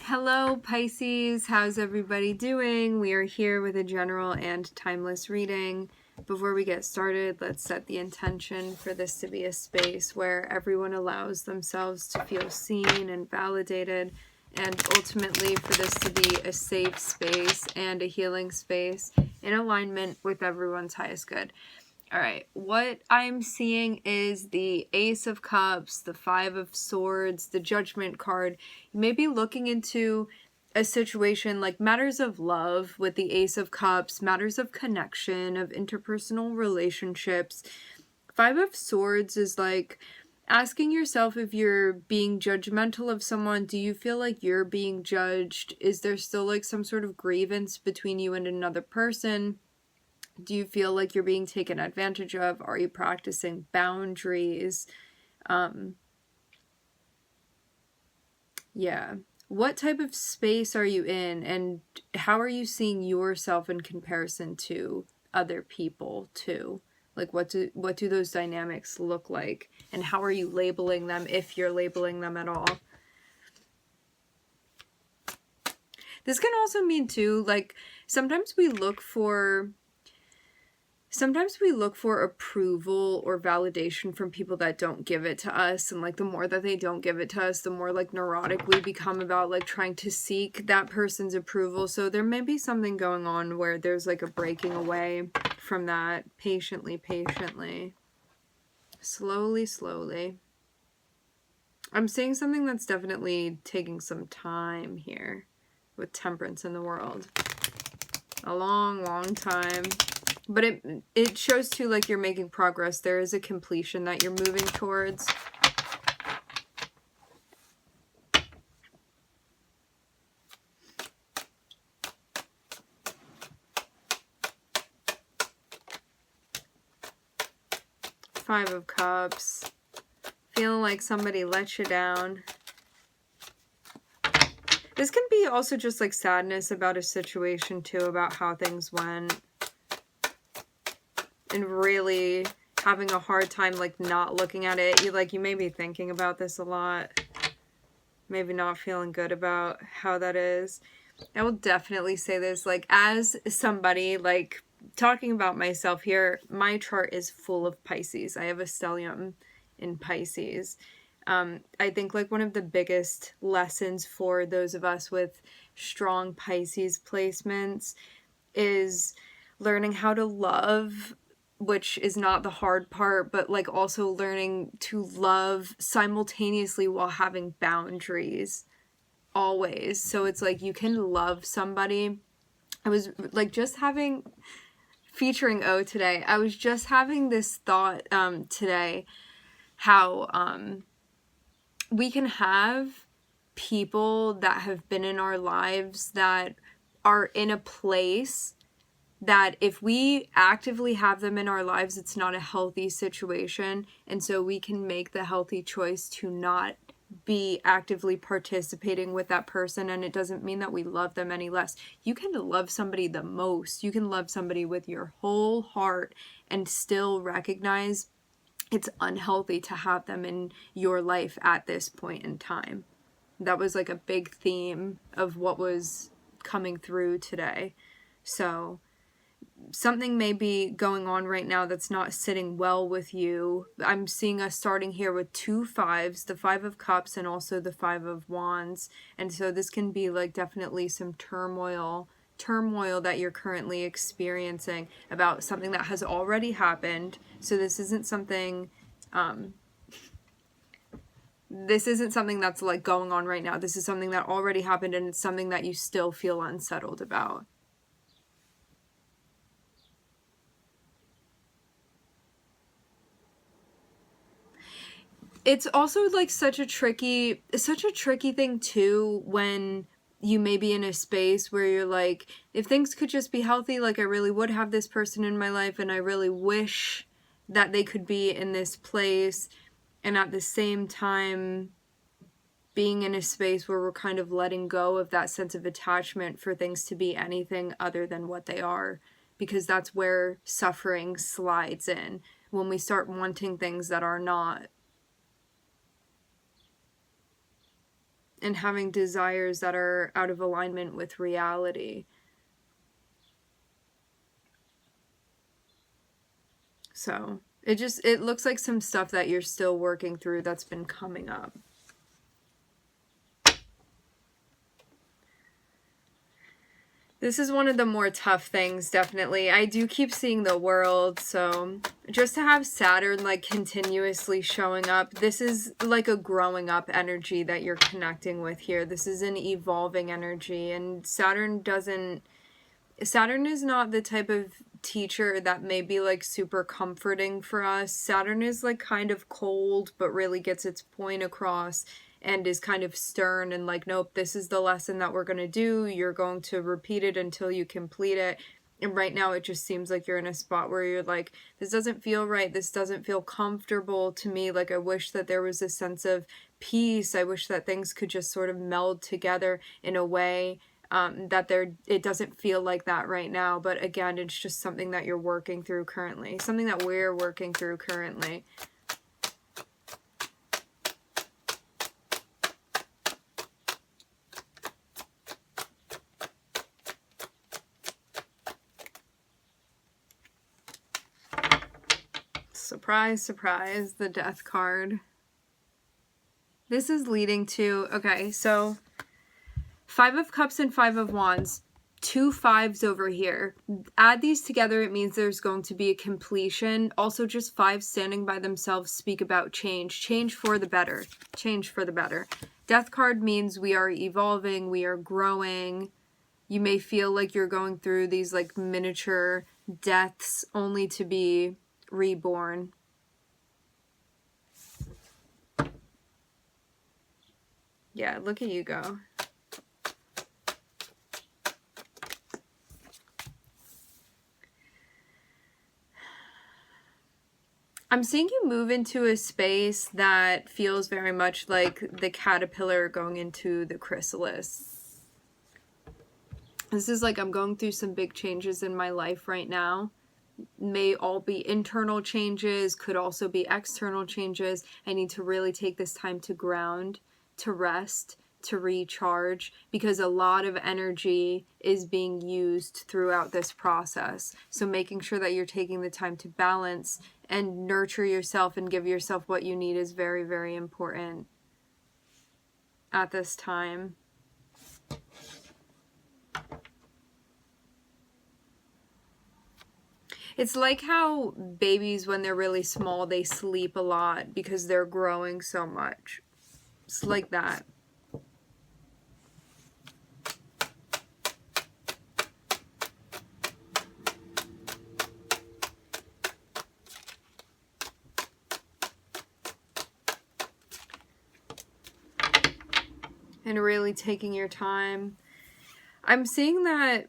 Hello Pisces, how's everybody doing? We are here with a general and timeless reading. Before we get started, let's set the intention for this to be a space where everyone allows themselves to feel seen and validated, and ultimately for this to be a safe space and a healing space in alignment with everyone's highest good. Alright, what I'm seeing is the Ace of Cups, the Five of Swords, the Judgment card. You may be looking into a situation like matters of love with the Ace of Cups, matters of connection, of interpersonal relationships. Five of Swords is like asking yourself if you're being judgmental of someone. Do you feel like you're being judged? Is there still like some sort of grievance between you and another person? Do you feel like you're being taken advantage of? Are you practicing boundaries? Yeah. What type of space are you in, and how are you seeing yourself in comparison to other people too? Like what do those dynamics look like, and how are you labeling them, if you're labeling them at all? This can also mean too, like sometimes we look for approval or validation from people that don't give it to us, and like the more that they don't give it to us, the more like neurotic we become about like trying to seek that person's approval. So there may be something going on where there's like a breaking away from that. Patiently, slowly. I'm seeing something that's definitely taking some time here with Temperance in the world. A long time. But it shows too like you're making progress. There is a completion that you're moving towards. Five of Cups. Feeling like somebody let you down. This can be also just like sadness about a situation too, about how things went. And really having a hard time like not looking at it. You may be thinking about this a lot. Maybe not feeling good about how that is. I will definitely say this, like as somebody, like talking about myself here, my chart is full of Pisces. I have a stellium in Pisces. I think like one of the biggest lessons for those of us with strong Pisces placements is learning how to love, which is not the hard part, but like also learning to love simultaneously while having boundaries always. So it's like you can love somebody. I was like just having, featuring O today, I was just having this thought today, how we can have people that have been in our lives that are in a place that if we actively have them in our lives, it's not a healthy situation. And so we can make the healthy choice to not be actively participating with that person. And it doesn't mean that we love them any less. You can love somebody the most. You can love somebody with your whole heart and still recognize it's unhealthy to have them in your life at this point in time. That was like a big theme of what was coming through today. So something may be going on right now that's not sitting well with you. I'm seeing us starting here with two fives, the Five of Cups and also the Five of Wands. And so this can be like definitely some turmoil that you're currently experiencing about something that has already happened. So this isn't something that's like going on right now. This is something that already happened, and it's something that you still feel unsettled about. It's also like such a tricky thing too, when you may be in a space where you're like, if things could just be healthy, like I really would have this person in my life and I really wish that they could be in this place, and at the same time being in a space where we're kind of letting go of that sense of attachment for things to be anything other than what they are, because that's where suffering slides in, when we start wanting things that are not. and having desires that are out of alignment with reality. So it looks like some stuff that you're still working through that's been coming up. This is one of the more tough things, definitely. I do keep seeing the world, so just to have Saturn like continuously showing up, this is like a growing up energy that you're connecting with here. This is an evolving energy, and Saturn is not the type of teacher that may be like super comforting for us. Saturn is like kind of cold, but really gets its point across, and is kind of stern and like, nope, this is the lesson that we're going to do. You're going to repeat it until you complete it. And right now it just seems like you're in a spot where you're like, this doesn't feel right. This doesn't feel comfortable to me. Like, I wish that there was a sense of peace. I wish that things could just sort of meld together in a way it doesn't feel like that right now. But again, it's just something that you're working through currently. Something that we're working through currently. Surprise, surprise, the Death card. This is leading to, okay, so 5 of Cups and 5 of Wands, 2 5s over here. Add these together, it means there's going to be a completion. Also, just 5 standing by themselves speak about change for the better, change for the better. Death card means we are evolving, we are growing. You may feel like you're going through these like miniature deaths only to be reborn. Yeah, look at you go. I'm seeing you move into a space that feels very much like the caterpillar going into the chrysalis. This is like, I'm going through some big changes in my life right now. May all be internal changes, could also be external changes. I need to really take this time to ground, to rest, to recharge, because a lot of energy is being used throughout this process. So making sure that you're taking the time to balance and nurture yourself and give yourself what you need is very, very important at this time. It's like how babies, when they're really small, they sleep a lot because they're growing so much. It's like that. And really taking your time. I'm seeing that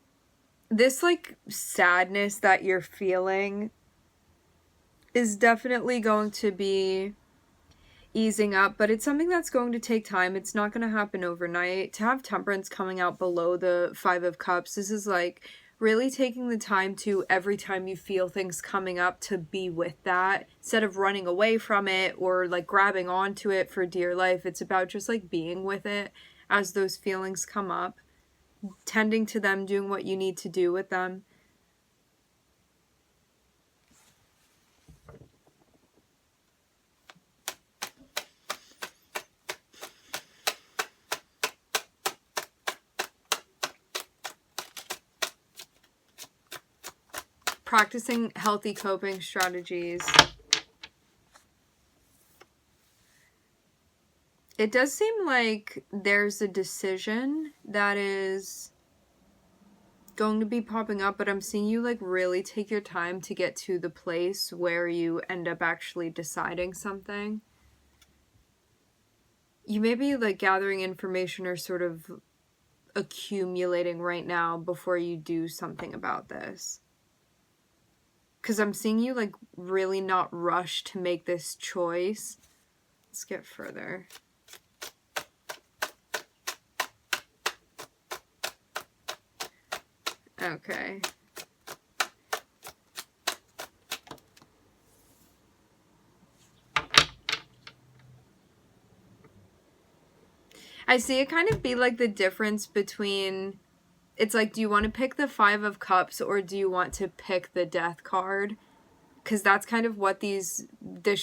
this like sadness that you're feeling is definitely going to be easing up, but it's something that's going to take time. It's not going to happen overnight. To have Temperance coming out below the 5 of Cups, this is like really taking the time to, every time you feel things coming up, to be with that instead of running away from it or like grabbing onto it for dear life. It's about just like being with it as those feelings come up, tending to them, doing what you need to do with them. Practicing healthy coping strategies. It does seem like there's a decision that is going to be popping up, but I'm seeing you like really take your time to get to the place where you end up actually deciding something. You may be like gathering information or sort of accumulating right now before you do something about this. Because I'm seeing you like really not rush to make this choice. Let's get further. Okay. I see it kind of be like the difference between, it's like, do you want to pick the Five of Cups or do you want to pick the Death card? Because that's kind of what this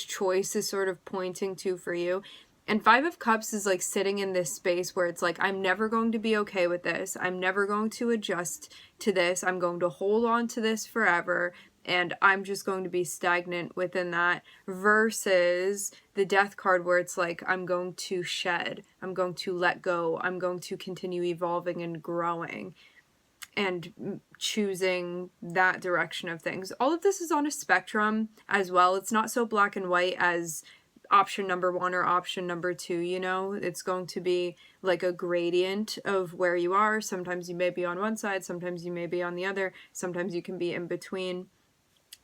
choice is sort of pointing to for you. And Five of Cups is like sitting in this space where it's like, I'm never going to be okay with this. I'm never going to adjust to this. I'm going to hold on to this forever. And I'm just going to be stagnant within that, versus the Death card where it's like, I'm going to shed. I'm going to let go. I'm going to continue evolving and growing and choosing that direction of things. All of this is on a spectrum as well. It's not so black and white as option number 1 or option number 2, you know? It's going to be like a gradient of where you are. Sometimes you may be on one side, sometimes you may be on the other, sometimes you can be in between.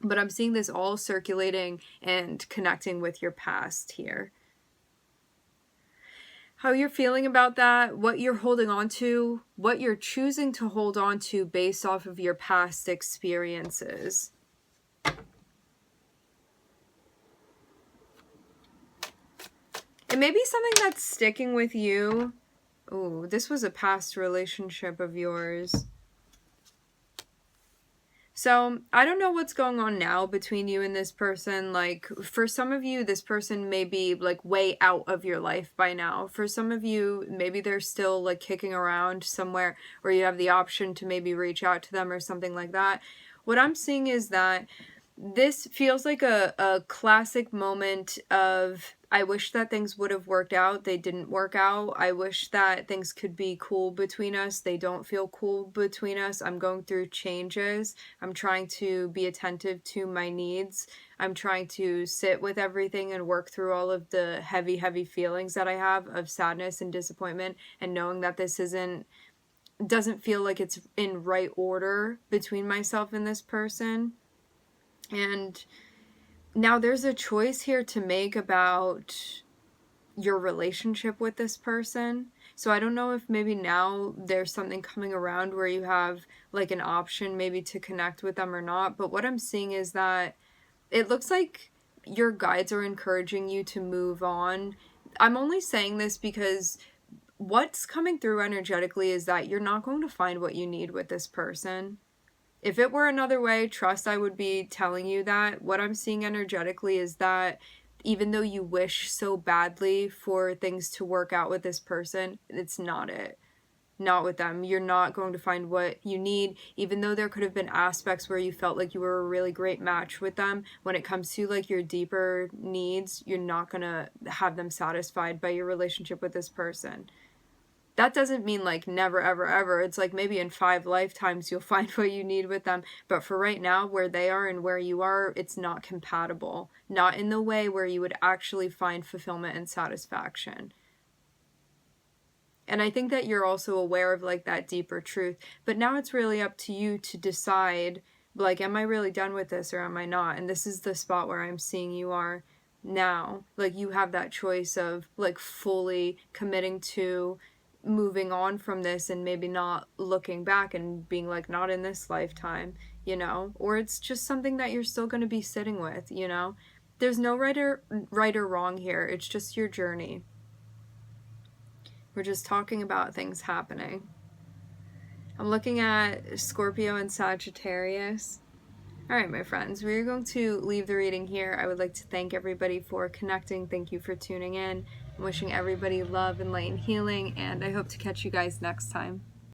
But I'm seeing this all circulating and connecting with your past here. How you're feeling about that, what you're holding on to, what you're choosing to hold on to based off of your past experiences. It may be something that's sticking with you. Oh, this was a past relationship of yours. So, I don't know what's going on now between you and this person. Like, for some of you, this person may be, like, way out of your life by now. For some of you, maybe they're still, like, kicking around somewhere where you have the option to maybe reach out to them or something like that. What I'm seeing is that this feels like a classic moment of, I wish that things would have worked out. They didn't work out. I wish that things could be cool between us. They don't feel cool between us. I'm going through changes. I'm trying to be attentive to my needs. I'm trying to sit with everything and work through all of the heavy, heavy feelings that I have of sadness and disappointment, and knowing that this doesn't feel like it's in right order between myself and this person. And now there's a choice here to make about your relationship with this person. So I don't know if maybe now there's something coming around where you have like an option maybe to connect with them or not. But what I'm seeing is that it looks like your guides are encouraging you to move on. I'm only saying this because what's coming through energetically is that you're not going to find what you need with this person. If it were another way, trust I would be telling you that. What I'm seeing energetically is that even though you wish so badly for things to work out with this person, it's not it. Not with them. You're not going to find what you need, even though there could have been aspects where you felt like you were a really great match with them. When it comes to like your deeper needs, you're not going to have them satisfied by your relationship with this person. That doesn't mean like never, ever, ever. It's like maybe in 5 lifetimes you'll find what you need with them. But for right now, where they are and where you are, it's not compatible. Not in the way where you would actually find fulfillment and satisfaction. And I think that you're also aware of like that deeper truth. But now it's really up to you to decide, like, am I really done with this or am I not? And this is the spot where I'm seeing you are now. Like, you have that choice of like fully committing to moving on from this and maybe not looking back and being like, not in this lifetime, you know? Or it's just something that you're still going to be sitting with, you know? There's no right or wrong here. It's just your journey. We're just talking about things happening. I'm looking at Scorpio and Sagittarius. All right, my friends, we're going to leave the reading here. I would like to thank everybody for connecting. Thank you for tuning in. I'm wishing everybody love and light and healing, and I hope to catch you guys next time.